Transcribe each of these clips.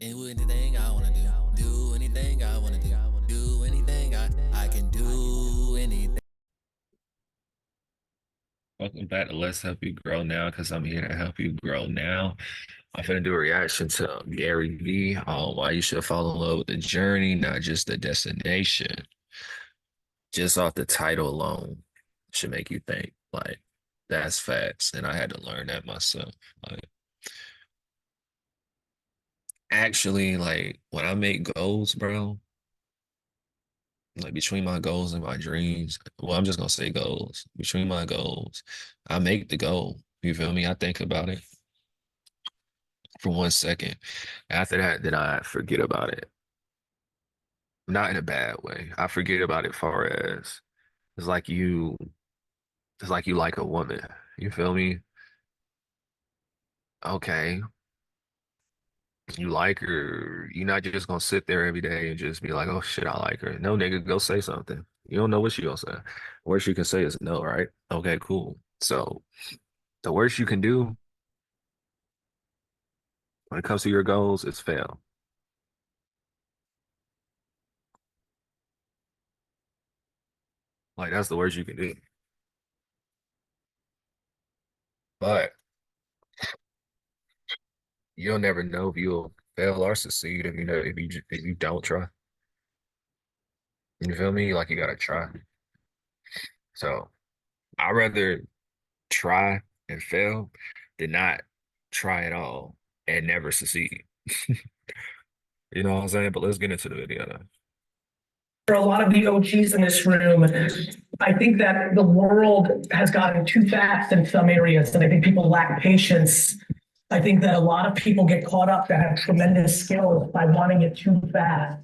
Do anything I wanna do. Do anything I wanna do. Do anything I can do anything. Welcome back to Let's Help You Grow Now, because I'm here to help you grow now. I'm gonna do a reaction to Gary Vee on why you should fall in love with the journey, not just the destination. Just off the title alone should make you think, like, that's facts. And I had to learn that myself. Like, actually, like, when I make goals, bro, like between my goals and my dreams, well, I'm just gonna say goals. Between my goals, I make the goal. You feel me? I think about it for 1 second. After that, then I forget about it. Not in a bad way. I forget about it far as it's like you it's like you like a woman. You feel me? Okay. You like her. You're not just gonna sit there every day and just be like, oh shit, I like her. No, nigga, go say something. You don't know what she gonna say. Worst you can say is no, right? Okay, cool. So the worst you can do when it comes to your goals is fail. Like that's the worst you can do. But you'll never know if you'll fail or succeed if you don't try. You feel me? Like you gotta try. So I'd rather try and fail than not try at all and never succeed. You know what I'm saying? But let's get into the video now. For a lot of the OGs in this room, I think that the world has gotten too fast in some areas, and I think people lack patience. I think that a lot of people get caught up that have tremendous skills by wanting it too fast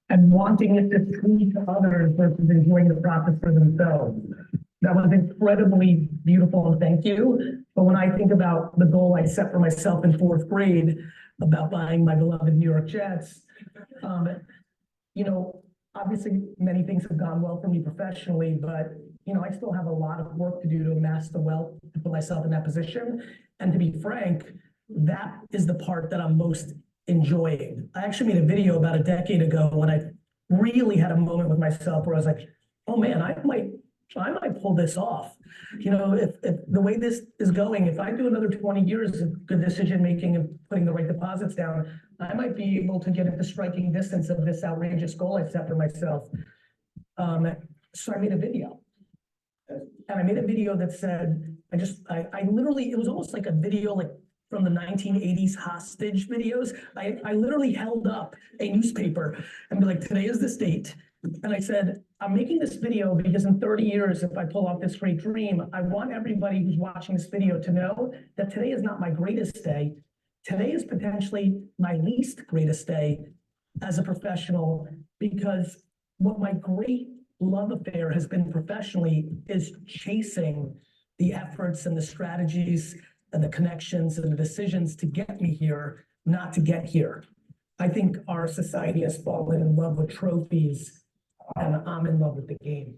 and wanting it to prove to others versus enjoying the process for themselves. That was incredibly beautiful, and thank you. But when I think about the goal I set for myself in fourth grade about buying my beloved New York Jets, um, you know, obviously many things have gone well for me professionally, but I still have a lot of work to do to amass the wealth to put myself in that position. And to be frank, that is the part that I'm most enjoying. I actually made a video about a decade ago when I really had a moment with myself where I was like, oh man, I might pull this off. If the way this is going, if I do another 20 years of good decision making and putting the right deposits down, I might be able to get into striking distance of this outrageous goal I set for myself. So I made a video. And I made a video that said, I literally, it was almost like a video like from the 1980s hostage videos. I literally held up a newspaper and be like, today is this date. And I said, I'm making this video because in 30 years, if I pull off this great dream, I want everybody who's watching this video to know that today is not my greatest day. Today is potentially my least greatest day as a professional, because what my great love affair has been professionally is chasing the efforts and the strategies and the connections and the decisions to get me here, not to get here. I think our society has fallen in love with trophies, and I'm in love with the game.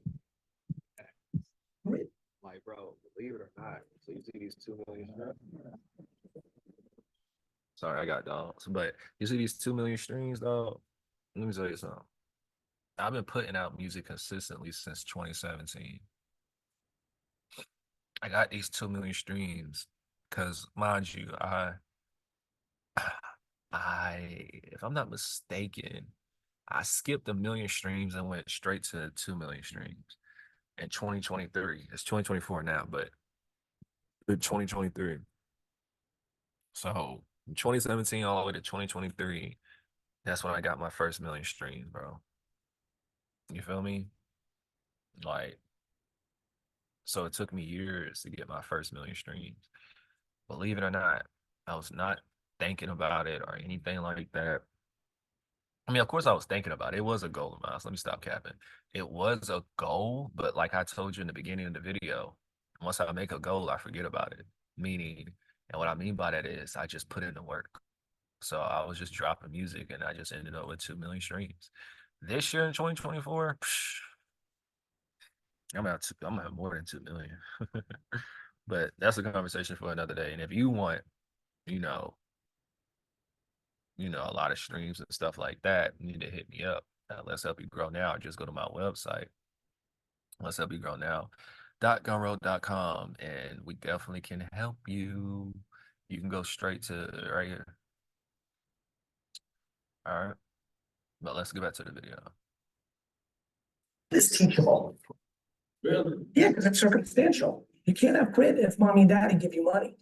Like, bro, believe it or not, so you see these 2 million. Sorry, I got dogs, but you see these 2 million streams, dog. Let me tell you something. I've been putting out music consistently since 2017. I got these 2 million streams because, mind you, if I'm not mistaken, I skipped 1 million streams and went straight to 2 million streams in 2023. It's 2024 now, but in 2023. So 2017 all the way to 2023, that's when I got my first 1 million streams, bro. You feel me? Like, so it took me years to get my first 1 million streams. Believe it or not, I was not thinking about it or anything like that. I mean, of course, I was thinking about it. It was a goal of mine. So let me stop capping. It was a goal, but like I told you in the beginning of the video, once I make a goal, I forget about it. Meaning, and what I mean by that is I just put in the work. So I was just dropping music and I just ended up with 2 million streams. This year in 2024, I'm gonna have more than 2 million. But that's a conversation for another day. And if you want, you know, you know, a lot of streams and stuff like that, you need to hit me up at Let's Help You Grow Now. Just go to my website, LetsHelpYouGrowNow.gumroad.com, and we definitely can help you. You can go straight to right here. All right, but let's get back to the video. It's teachable. Really? Yeah, because it's circumstantial. You can't have grit if mommy and daddy give you money.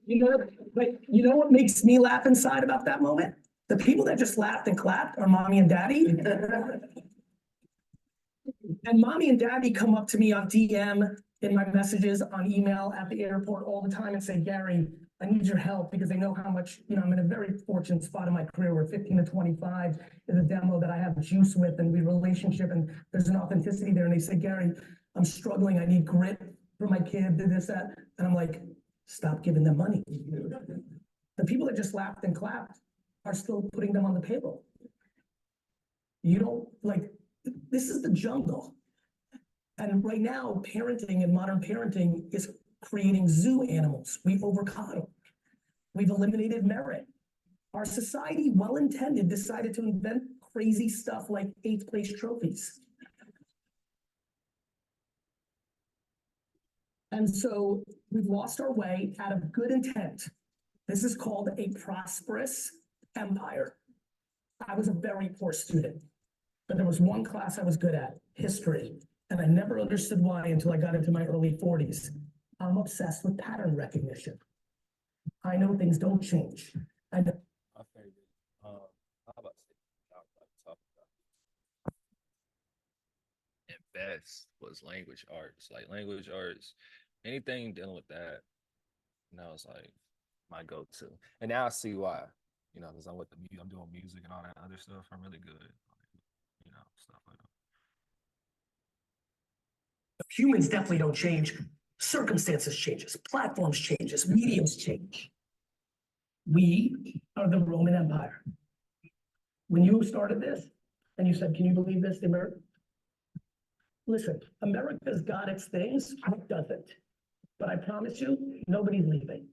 You know what makes me laugh inside about that moment? The people that just laughed and clapped are mommy and daddy. And mommy and daddy come up to me on DM, in my messages, on email, at the airport all the time and say, Gary, I need your help, because they know how much, I'm in a very fortunate spot in my career where 15 to 25 is a demo that I have juice with, and we relationship, and there's an authenticity there. And they say, Gary, I'm struggling. I need grit for my kid, this, that. And I'm like, stop giving them money. The people that just laughed and clapped are still putting them on the payroll. You don't, this is the jungle. And right now, parenting and modern parenting is creating zoo animals. We overcoddle. We've eliminated merit. Our society, well-intended, decided to invent crazy stuff like 8th place trophies. And so we've lost our way out of good intent. This is called a prosperous empire. I was a very poor student, but there was one class I was good at, history. And I never understood why until I got into my early 40s. I'm obsessed with pattern recognition. I know things don't change. I know. My favorite, how about and best was language arts. Like language arts, anything dealing with that, it's like my go-to. And now I see why, because I'm I'm doing music and all that other stuff. I'm really good, stuff like that. Humans definitely don't change. Circumstances changes, platforms changes, mediums change. We are the Roman Empire. When you started this and you said, can you believe this, America? Listen, America's got its things, it doesn't. But I promise you, nobody's leaving.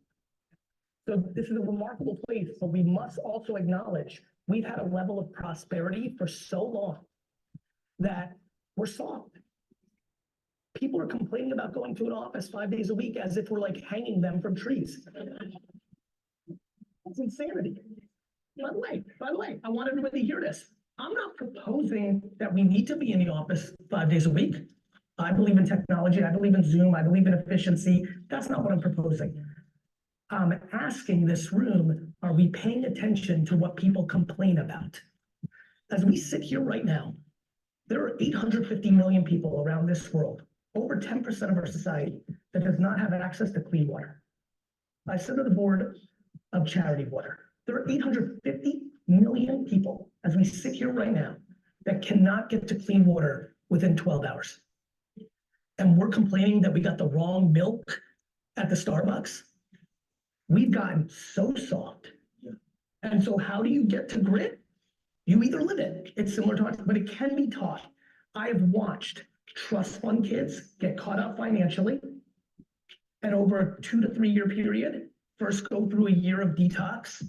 So this is a remarkable place, but we must also acknowledge we've had a level of prosperity for so long that we're soft. People are complaining about going to an office 5 days a week as if we're like hanging them from trees. It's insanity. By the way, I want everybody to hear this. I'm not proposing that we need to be in the office 5 days a week. I believe in technology. I believe in Zoom. I believe in efficiency. That's not what I'm proposing. I'm asking this room, are we paying attention to what people complain about? As we sit here right now, there are 850 million people around this world, over 10% of our society, that does not have access to clean water. I sit on the board of Charity Water. There are 850 million people, as we sit here right now, that cannot get to clean water within 12 hours. And we're complaining that we got the wrong milk at the Starbucks. We've gotten so soft. And so how do you get to grit? You either live it. It's similar to us, but it can be taught. I've watched trust fund kids get caught up financially, and over a 2 to 3 year period, first go through a year of detox.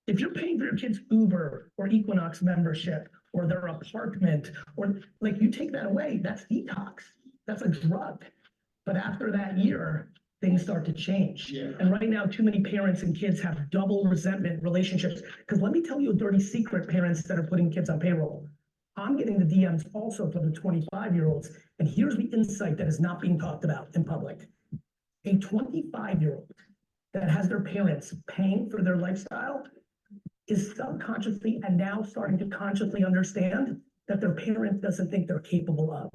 If you're paying for your kids' Uber or Equinox membership or their apartment, or you take that away, that's detox. That's a drug. But after that year, things start to change. Yeah. And right now, too many parents and kids have double resentment relationships. Because let me tell you a dirty secret, parents that are putting kids on payroll. I'm getting the DMs also for the 25-year-olds. And here's the insight that is not being talked about in public. A 25-year-old that has their parents paying for their lifestyle is subconsciously and now starting to consciously understand that their parent doesn't think they're capable of.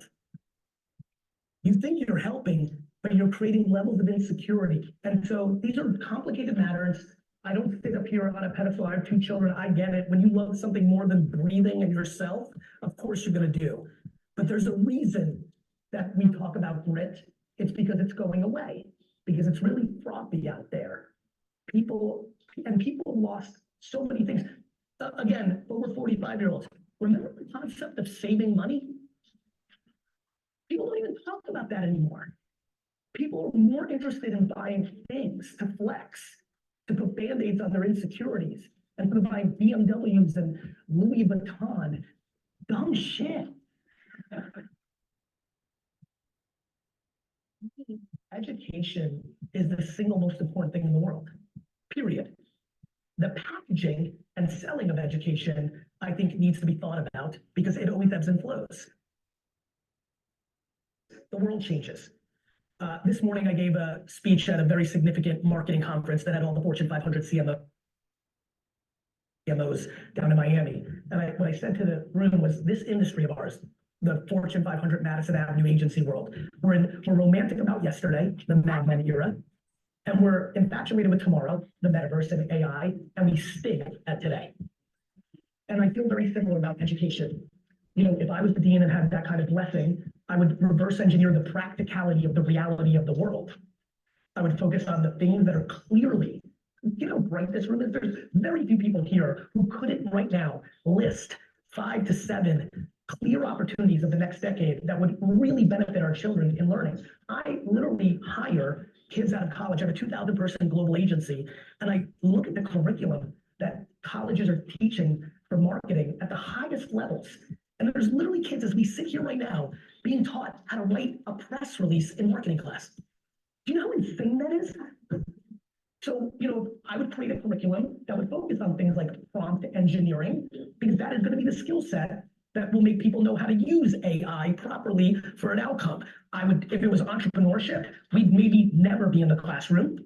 You think you're helping, but you're creating levels of insecurity. And so these are complicated matters. I don't sit up here on a pedestal. I have 2 children. I get it. When you love something more than breathing and yourself, of course you're going to do. But there's a reason that we talk about grit. It's because it's going away, because it's really frothy out there. People lost so many things. Again, over 45-year-olds. Remember the concept of saving money? People don't even talk about that anymore. People are more interested in buying things to flex, to put band-aids on their insecurities, and to buying BMWs and Louis Vuitton. Dumb shit. Education is the single most important thing in the world, period. The packaging and selling of education, I think, needs to be thought about because it always ebbs and flows. The world changes. This morning, I gave a speech at a very significant marketing conference that had all the Fortune 500 CMOs down in Miami. And what I said to the room was, this industry of ours, the Fortune 500 Madison Avenue agency world, we're romantic about yesterday, the Mad Men era, and we're infatuated with tomorrow, the metaverse and AI, and we stink at today. And I feel very similar about education. You know, if I was the dean and had that kind of blessing, I would reverse engineer the practicality of the reality of the world. I would focus on the things that are clearly, you know, bright this room is. There's very few people here who couldn't right now list 5 to 7 clear opportunities of the next decade that would really benefit our children in learning. I literally hire kids out of college. I have a 2,000 person global agency, and I look at the curriculum that colleges are teaching for marketing at the highest levels. And there's literally kids, as we sit here right now, being taught how to write a press release in marketing class. Do you know how insane that is? So, you know, I would create a curriculum that would focus on things like prompt engineering, because that is going to be the skill set that will make people know how to use AI properly for an outcome. I would, if it was entrepreneurship, we'd maybe never be in the classroom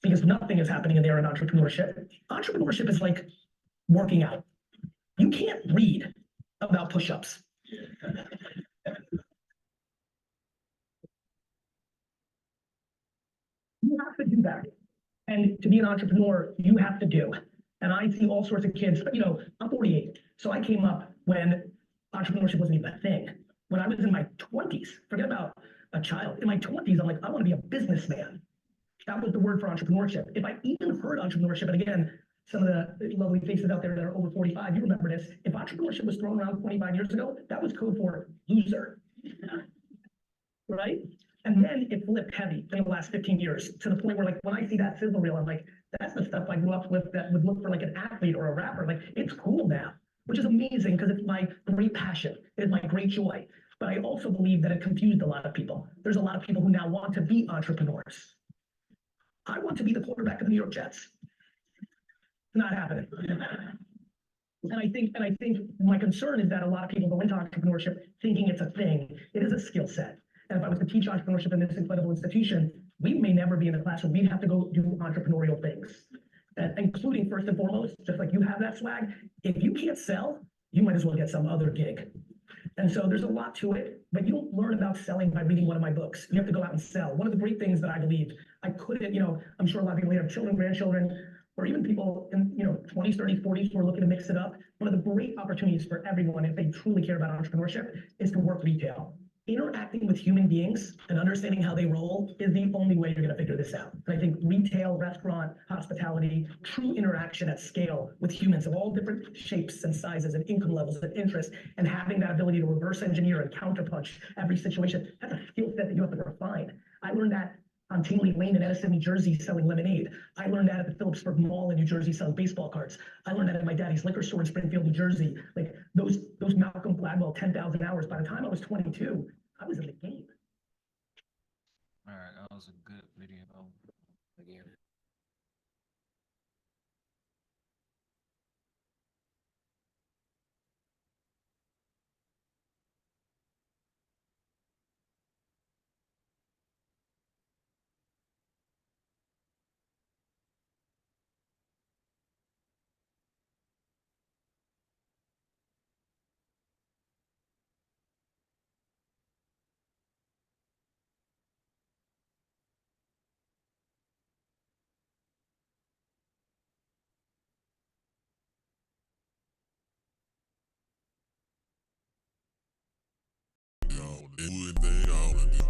because nothing is happening in there in entrepreneurship. Entrepreneurship is like working out. You can't read about push-ups. You have to do that. And to be an entrepreneur, you have to do. And I see all sorts of kids, you know, I'm 48. So I came up when entrepreneurship wasn't even a thing. When I was in my 20s, forget about a child. In my 20s, I'm like, I want to be a businessman. That was the word for entrepreneurship. If I even heard entrepreneurship, and again, some of the lovely faces out there that are over 45, you remember this. If entrepreneurship was thrown around 25 years ago, that was code for loser. Right? And then it flipped heavy in the last 15 years to the point where, like, when I see that sizzle reel, I'm like, that's the stuff I grew up with that would look for like an athlete or a rapper. Like, it's cool now, which is amazing because it's my great passion. It is my great joy. But I also believe that it confused a lot of people. There's a lot of people who now want to be entrepreneurs. I want to be the quarterback of the New York Jets. Not happening. And I think my concern is that a lot of people go into entrepreneurship thinking it's a thing. It is a skill set. And if I was to teach entrepreneurship in this incredible institution, we may never be in the classroom. We'd have to go do entrepreneurial things, and including first and foremost, just like you have that swag, if you can't sell, you might as well get some other gig. And so there's a lot to it, but you don't learn about selling by reading one of my books. You have to go out and sell. One of the great things that I believe, I couldn't, you know, I'm sure a lot of people here have children, grandchildren, or even people in, you know, 20s, 30s, 40s who are looking to mix it up. One of the great opportunities for everyone, if they truly care about entrepreneurship, is to work retail. Interacting with human beings and understanding how they roll is the only way you're going to figure this out. And I think retail, restaurant, hospitality, true interaction at scale with humans of all different shapes and sizes and income levels and interests, and having that ability to reverse engineer and counterpunch every situation, that's a skill set that you have to refine. I learned that on Tingley Lane in Edison, New Jersey, selling lemonade. I learned that at the Phillipsburg Mall in New Jersey, selling baseball cards. I learned that at my daddy's liquor store in Springfield, New Jersey. Like those Malcolm Gladwell 10,000 hours. By the time I was 22, I was in the game. All right, that was a good video. Again. Do anything I wanna do.